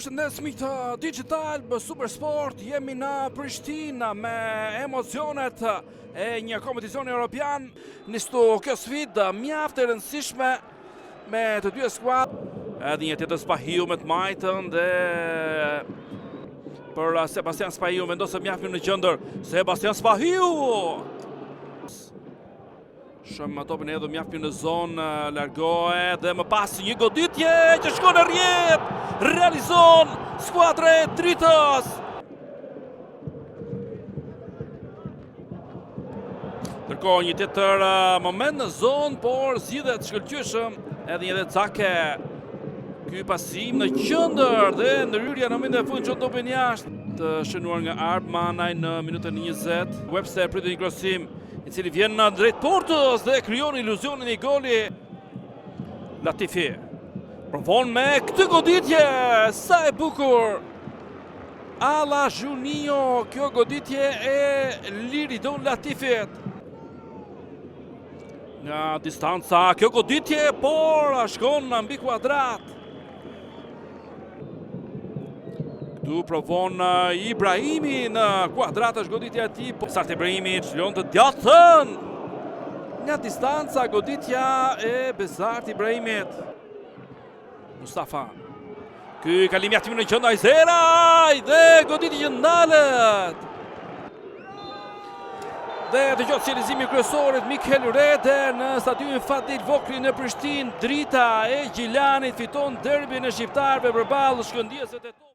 Përshëndes miq të Digital Supersport, jemi në Prishtinë me emocionet e një kompeticioni europian. Nistu kjo sfidë mjaft e rëndësishme me të dy skuadrat. Edhe një tjetër Spahiu me të majtën dhe për Sebastian Spahiu vendosë mjaft në qendër. Sebastian Spahiu shumë topin edhe mjaft në zonë, largohet dhe më pas një goditje që shkon në rrjet, realizon skuadra e Dritës. Ndërkohë një tjetër moment në zonë, por zgjidhet shkëlqyeshëm edhe një Cake. Ky pasim në qendër dhe ndryrja në momentin e fundit çon topin jashtë, të shënuar nga Armanaj në minutën 20. Webster pritet një krosim i cili vjen në drejt portës dhe krijon iluzionin e goli. Latifi provon me këtë goditje, sa e bukur. Alla Juninho, kjo goditje e Liridon Latifit. Nga distanca, kjo goditje, por shkon në mbi kuadrat. Këtu provon Ibrahimi në kuadrat është goditja e tij, por Sart Ibrahimi çlon të djathtën. Nga distanca goditja e Besart Ibrahimit. Mustafa. Ky kalim jashtë në qendër Ajzeraj dhe goditja që ndalet. Dhe të gjotë qelizimi kryesorit Mikel Reder në stadiumin Fadil Vokri në Prishtinë. Drita e Gjilanit fiton derbin e shqiptarëve përballë Shkëndijës së Tetonit.